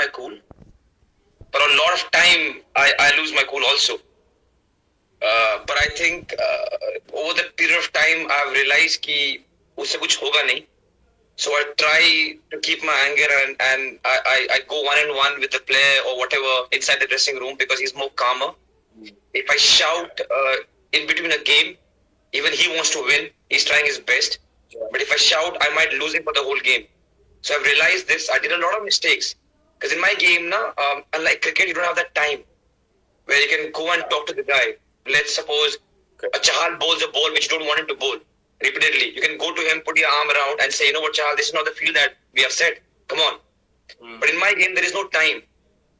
my cool. But a lot of time, I lose my cool also. But I think over the period of time, I've realized कि उससे कुछ होगा नहीं. So I try to keep my anger and I go one-on-one with the player or whatever inside the dressing room because he's more calmer. If I shout in between a game, even he wants to win. He's trying his best. But if I shout, I might lose him for the whole game. So I've realized this. I did a lot of mistakes. Because in my game, unlike cricket, you don't have that time where you can go and talk to the guy. Let's suppose a Chahal bowls a ball which you don't want him to bowl repeatedly. You can go to him, put your arm around and say, you know what, Chahal, this is not the field that we have set. Come on. But in my game, there is no time.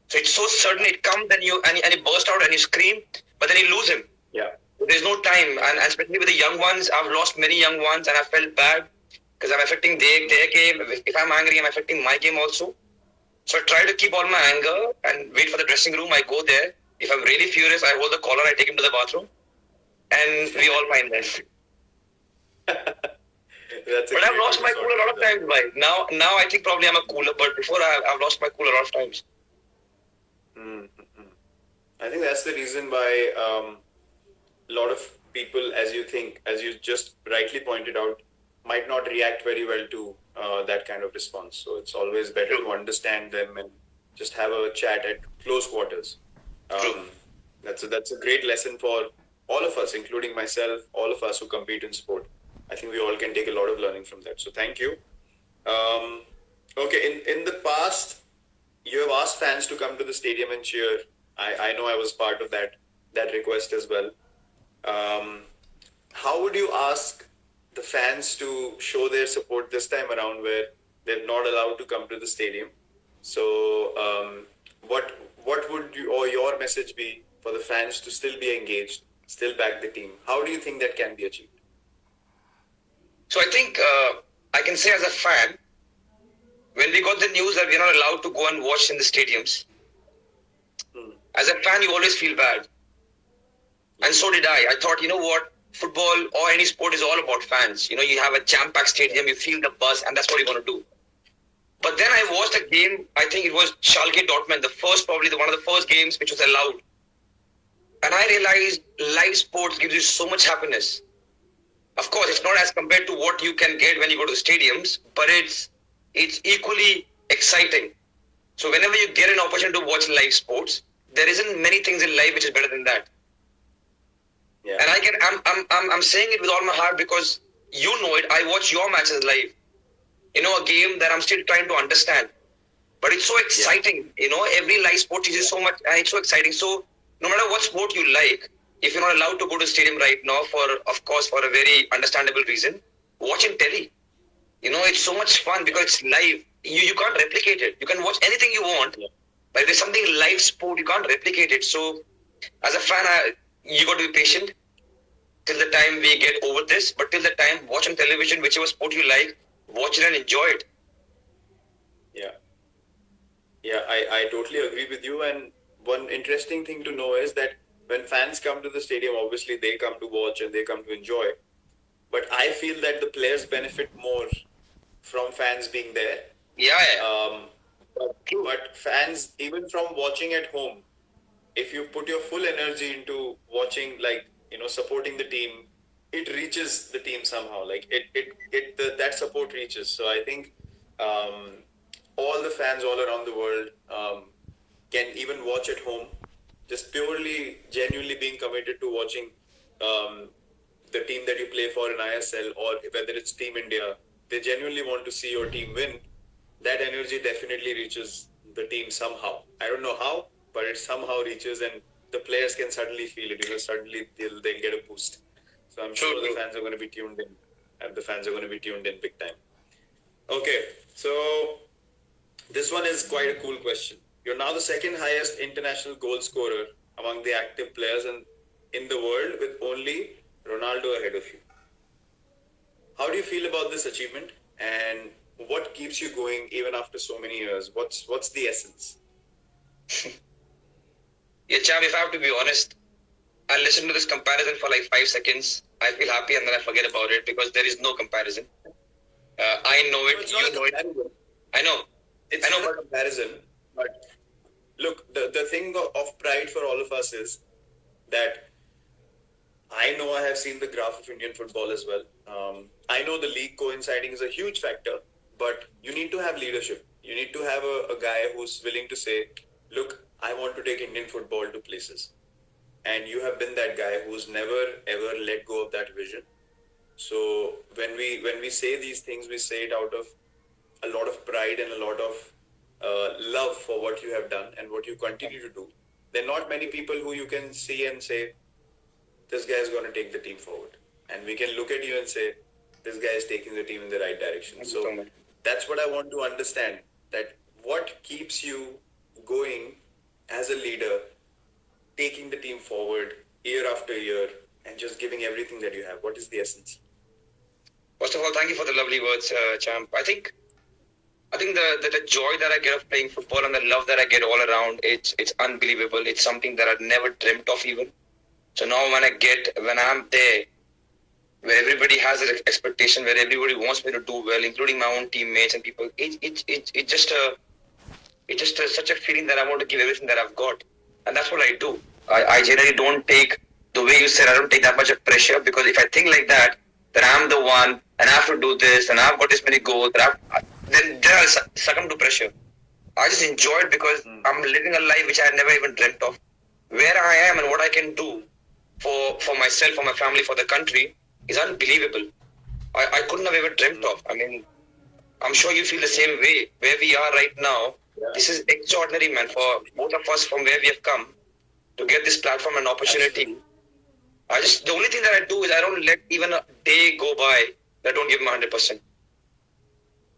So it's so sudden, it comes and you burst out and you scream, but then you lose him. Yeah. There's no time. And especially with the young ones, I've lost many young ones and I felt bad because I'm affecting their game. If I'm angry, I'm affecting my game also. So I try to keep all my anger and wait for the dressing room. I go there. If I'm really furious, I hold the collar, I take him to the bathroom, and we all find that. But I've lost my cool a lot of times, bhai. Now I think probably I'm a cooler, but before I've lost my cool a lot of times. Mm-hmm. I think that's the reason why a lot of people, as you just rightly pointed out, might not react very well to that kind of response. So it's always better to understand them and just have a chat at close quarters. That's a great lesson for all of us, including myself, all of us who compete in sport. I think we all can take a lot of learning from that. So thank you. Okay, in the past, you have asked fans to come to the stadium and cheer. I know I was part of that request as well. How would you ask the fans to show their support this time around where they're not allowed to come to the stadium? So what would your message be for the fans to still be engaged, still back the team? How do you think that can be achieved? So I think I can say as a fan, when we got the news that we're not allowed to go and watch in the stadiums, as a fan, you always feel bad. And so did I. I thought, you know what, football or any sport is all about fans. You know, you have a jam-packed stadium, you feel the buzz, and that's what you're going to do. But then I watched a game, I think it was Schalke Dortmund, one of the first games which was allowed. And I realized live sports gives you so much happiness. Of course, it's not as compared to what you can get when you go to the stadiums, but it's equally exciting. So whenever you get an opportunity to watch live sports, there isn't many things in life which is better than that. Yeah. And I'm saying it with all my heart because you know it. I watch your matches live. You know, a game that I'm still trying to understand. But it's so exciting. You know, every live sport teaches so much and it's so exciting. So no matter what sport you like, if you're not allowed to go to the stadium right now for a very understandable reason, watch in telly. You know, it's so much fun because it's live. You can't replicate it. You can watch anything you want. Yeah. But if there's something live sport, you can't replicate it. So as a fan, you got to be patient till the time we get over this. But till the time, watch on television, whichever sport you like, watch it and enjoy it. Yeah, I totally agree with you. And one interesting thing to know is that when fans come to the stadium, obviously they come to watch and they come to enjoy. But I feel that the players benefit more from fans being there. Yeah. But fans, even from watching at home, if you put your full energy into watching, like, you know, supporting the team, it reaches the team somehow. Like that support reaches. So I think all the fans all around the world can even watch at home, just purely, genuinely being committed to watching the team that you play for in ISL or whether it's Team India. They genuinely want to see your team win. That energy definitely reaches the team somehow. I don't know how, but it somehow reaches and the players can suddenly feel it. You know, suddenly they'll get a boost. So I'm sure the fans are going to be tuned in. And the fans are going to be tuned in big time. Okay, so this one is quite a cool question. You're now the second highest international goal scorer among the active players in the world with only Ronaldo ahead of you. How do you feel about this achievement and what keeps you going even after so many years? What's the essence? Yeah, Chav, if I have to be honest, I listen to this comparison for like 5 seconds. I feel happy and then I forget about it because there is no comparison. I know it, you know it. I know. It's not a comparison, But look, the thing of pride for all of us is that I know I have seen the graph of Indian football as well. I know the league coinciding is a huge factor, but you need to have leadership. You need to have a guy who's willing to say, look, I want to take Indian football to places. And you have been that guy who's never ever let go of that vision. So when we say these things, we say it out of a lot of pride and a lot of love for what you have done and what you continue to do. There are not many people who you can see and say, this guy is going to take the team forward. And we can look at you and say, this guy is taking the team in the right direction. So that's what I want to understand, that what keeps you going as a leader, taking the team forward year after year and just giving everything that you have. What is the essence? First of all, thank you for the lovely words, champ. I think the joy that I get of playing football and the love that I get all around, it's unbelievable. It's something that I'd never dreamt of even. So now when I'm there, where everybody has an expectation, where everybody wants me to do well, including my own teammates and people, it's just such a feeling that I want to give everything that I've got, and that's what I do. I generally don't take, the way you said, I don't take that much of pressure, because if I think like that, then I'm the one and I have to do this and I've got this many goals, then I'll succumb to pressure. I just enjoy it because I'm living a life which I had never even dreamt of. Where I am and what I can do for myself, for my family, for the country is unbelievable. I couldn't have ever dreamt of. I mean, I'm sure you feel the same way. Where we are right now, this is extraordinary, man, for both of us from where we have come to get this platform and opportunity. The only thing that I do is I don't let even a day go by that I don't give my 100%.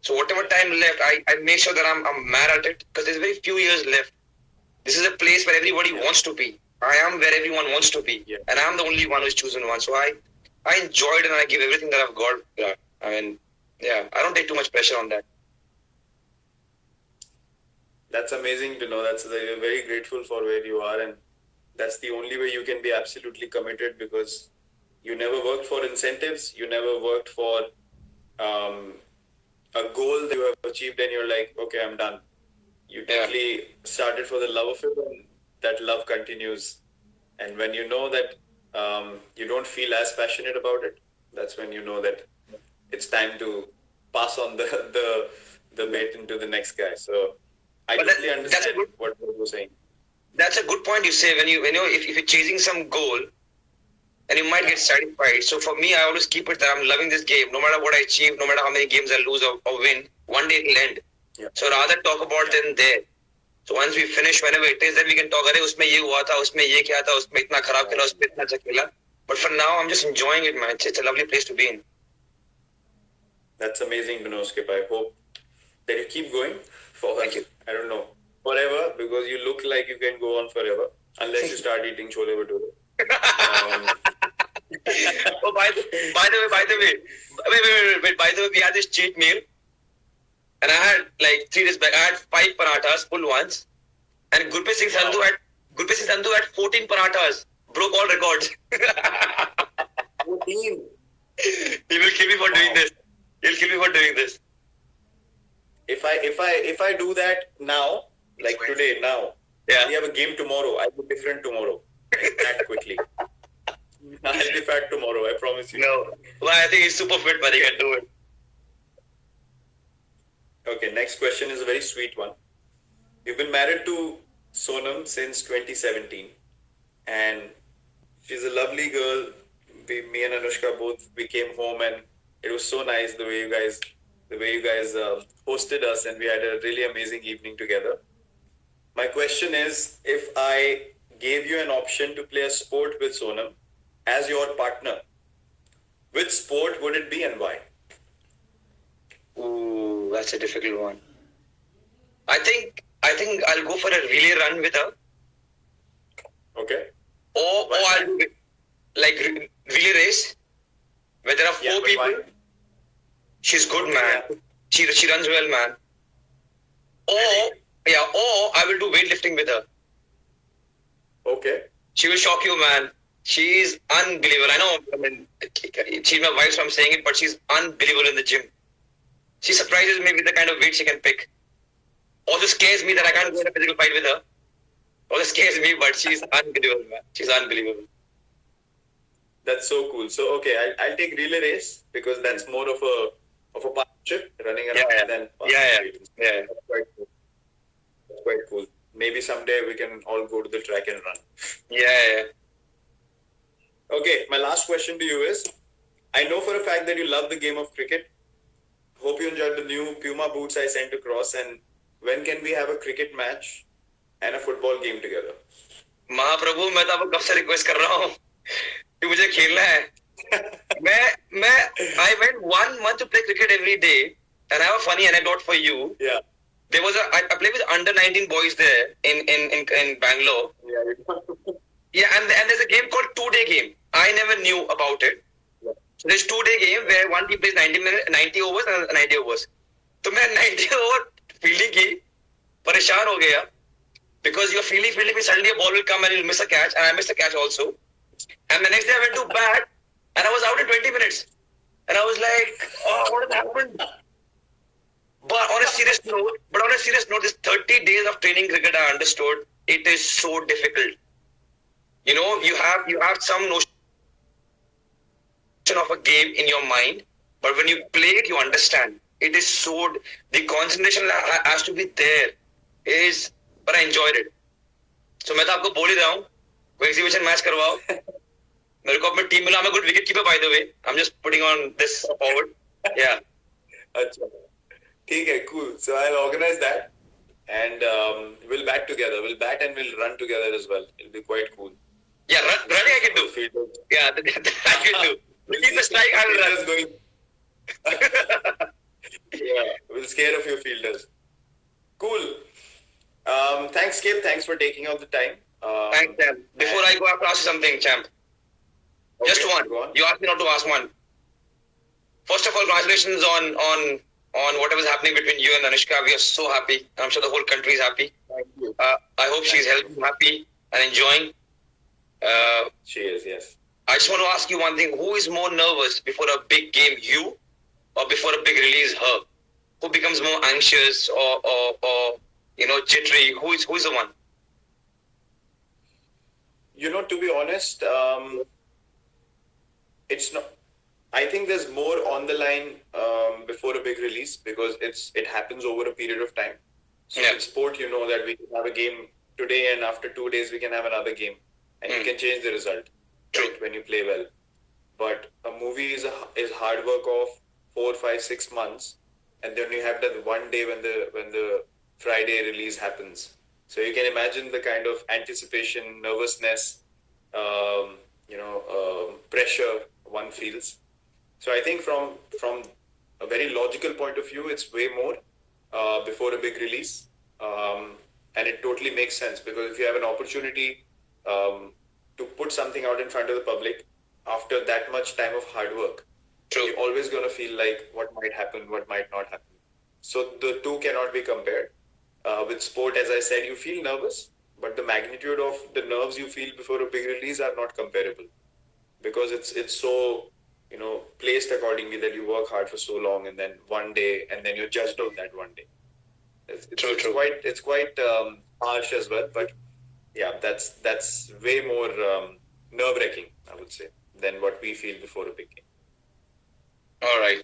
So whatever time left, I make sure that I'm mad at it, because there's very few years left. This is a place where everybody wants to be. I am where everyone wants to be, and I'm the only one who's chosen one. So I enjoy it and I give everything that I've got. Yeah. I mean, yeah, I don't take too much pressure on that. That's amazing to know. That's very, very grateful for where you are, and that's the only way you can be absolutely committed, because you never worked for incentives. You never worked for a goal that you have achieved, and you're like, okay, I'm done. You totally started for the love of it, and that love continues. And when you know that you don't feel as passionate about it, that's when you know that it's time to pass on the baton to the next guy. So I totally understand what you're saying. That's a good point you say. When you if you're chasing some goal, and you might get satisfied. So for me, I always keep it that I'm loving this game. No matter what I achieve, no matter how many games I lose or win, one day it'll end. Yeah. So rather talk about it there. So once we finish, whenever it is, then we can talk. अरे उसमें ये हुआ था, उसमें ये क्या था, उसमें इतना खराब खेला, उसमें इतना अच्छा खेला. But for now, I'm just enjoying it, man. It's a lovely place to be in. That's amazing, Binoskip. I hope that you keep going for, Thank you. I don't know, forever, because you look like you can go on forever, unless you start eating chole bhature. Oh, by the way, by the way, we had this cheat meal, and I had like 3 days back. I had 5 parathas, full ones, and Gurpreet Singh Sandhu had 14 parathas, broke all records. 14. He will kill me for doing this. He'll kill me for doing this. If I do that now, like today, now, we have a game tomorrow. I'll be different tomorrow. That quickly. I'll be fat tomorrow, I promise you. No. Well, I think he's super fit, but he can do it. Okay, next question is a very sweet one. You've been married to Sonam since 2017, and she's a lovely girl. Me and Anushka both, we came home, and it was so nice the way you guys hosted us, and we had a really amazing evening together. My question is, if I gave you an option to play a sport with Sonam as your partner, which sport would it be and why? Ooh, that's a difficult one. I think I'll go for a relay run with her. Okay. Or I'll do it like relay race, where there are 4 people. Why? She's good, man. Yeah. She runs well, man. Or I will do weightlifting with her. Okay. She will shock you, man. She's unbelievable. I know, I mean, she's my wife, so I'm saying it, but she's unbelievable in the gym. She surprises me with the kind of weight she can pick. Also scares me that I can't go in a physical fight with her. Also scares me, but she's unbelievable, man. She's unbelievable. That's so cool. So okay, I'll take relay race because that's more of a partnership running around than yeah. That's quite cool. That's quite cool. Maybe someday we can all go to the track and run. Yeah. Okay, my last question to you is: I know for a fact that you love the game of cricket. Hope you enjoyed the new Puma boots I sent across. And when can we have a cricket match and a football game together? महाप्रभु मैं तो आपको कब से request कर रहा हूँ कि मुझे खेलना है मैं I went 1 month to play cricket every day and I have a funny anecdote for you. Yeah. There was I played with under 19 boys there in Bangalore. Yeah, and there's a game called 2-day game. I never knew about it. Yeah. So there's 2-day game where one team plays 90 overs and 90 overs. तो मैं 90 over fielding की परेशान हो गया because you're fielding, suddenly a ball will come and you'll miss a catch, and I missed a catch also. And the next day I went to bat and I was out in 20 minutes. And I was like, oh, what has happened? But on a serious note, this 30 days of training cricket, I understood it is so difficult. You know, you have some notion of a game in your mind, but when you play it, you understand. It is so, the concentration has to be there. But I enjoyed it. So मैं तो आपको बोल ही रहा हूँ, कोई exhibition match करवाओ. मेरे को अपनी टीम में I'm a good wicket keeper, by the way. I'm just putting on this forward. Yeah. अच्छा. ठीक है, cool. So I'll organize that, and we'll bat together. We'll bat and we'll run together as well. It'll be quite cool. Yeah, running I can do. Yeah, that I can do. We keep the strike, I will run. Going. Yeah, we'll scare a few fielders. Cool. Thanks, Kip. Thanks for taking out the time. Thanks, Champ. Before I go, I have to ask you something, Champ. Okay, just one. You asked me not to ask one. First of all, congratulations on whatever's happening between you and Anushka. We are so happy. I'm sure the whole country is happy. Thank you. I hope she's healthy, happy, and enjoying. She is, yes. I just want to ask you one thing. Who is more nervous before a big game, you, or before a big release, her? Who becomes more anxious or jittery? Who is the one? To be honest, it's not. I think there's more on the line before a big release because it happens over a period of time. So in sport, that we can have a game today and after 2 days we can have another game and you can change the result when you play well. But a movie is hard work of 4, 5, 6 months, and then you have that one day when the Friday release happens. So you can imagine the kind of anticipation, nervousness, pressure one feels. So I think from a very logical point of view, it's way more before a big release, and it totally makes sense because if you have an opportunity to put something out in front of the public after that much time of hard work, you're always going to feel like what might happen, what might not happen. So the two cannot be compared. With sport, as I said, you feel nervous, but the magnitude of the nerves you feel before a big release are not comparable because it's so placed accordingly that you work hard for so long and then one day and then you're judged on that one day. It's quite harsh as well, but yeah, that's way more nerve-wracking, I would say, than what we feel before a big game. All right.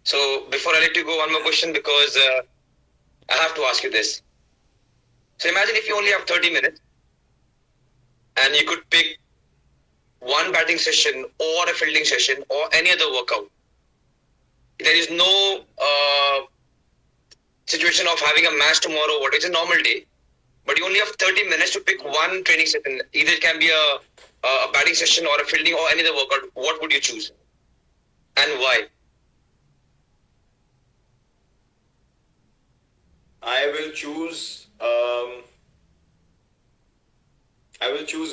So before I let you go, one more question because I have to ask you this. So imagine if you only have 30 minutes and you could pick one batting session or a fielding session or any other workout. There is no situation of having a match tomorrow, what is a normal day, but you only have 30 minutes to pick one training session. Either it can be a batting session or a fielding or any other workout. What would you choose? And why? I will choose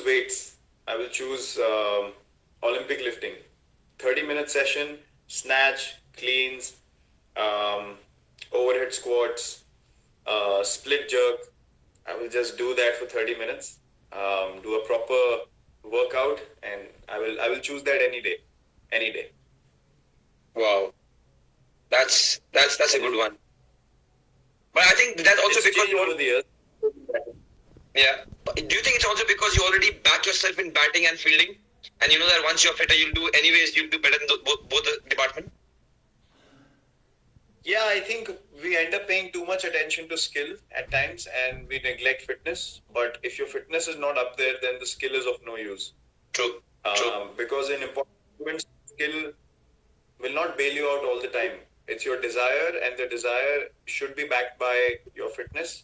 weights. I will choose Olympic lifting. 30-minute session, snatch, cleans, overhead squats, split jerk. I will just do that for 30 minutes. Do a proper workout, and I will choose that any day. Wow, that's a good one. But I think that's also It's because changed over the years. yeah. But do you think it's also because you already back yourself in batting and fielding, and you know that once you're fitter, you'll do anyways. You'll do better in both the department. Yeah, I think we end up paying too much attention to skill at times and we neglect fitness. But if your fitness is not up there, then the skill is of no use. True. True. Because in important moments, skill will not bail you out all the time. It's your desire, and the desire should be backed by your fitness.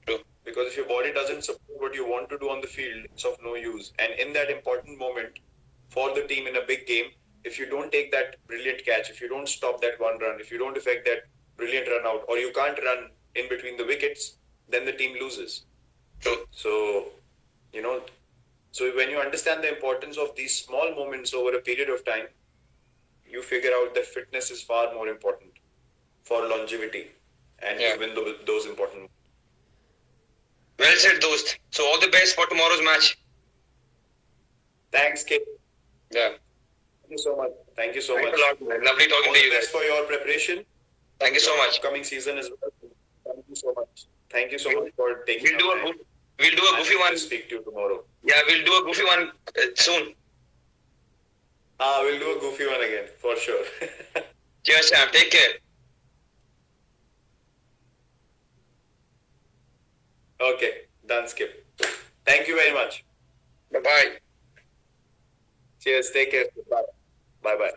True. Because if your body doesn't support what you want to do on the field, it's of no use. And in that important moment for the team in a big game, if you don't take that brilliant catch, if you don't stop that one run, if you don't effect that brilliant run out, or you can't run in between the wickets, then the team loses. True. So, so when you understand the importance of these small moments over a period of time, you figure out that fitness is far more important for longevity and you win those important moments. Well said, Dost. So all the best for tomorrow's match. Thanks, Kate. Yeah. Thank you so much. Thank you so Thanks much. a lot, man. Lovely talking All to the you guys. best for your preparation. Thank you so much. Upcoming season as well. Thank you so much. Thank you so much for taking We'll do a goofy one. Speak to you tomorrow. Yeah, we'll do a goofy one soon. We'll do a goofy one again for sure. Cheers, Sam. Take care. Okay, done, Skip. Thank you very much. Bye bye. Cheers. Take care. Bye. Bye.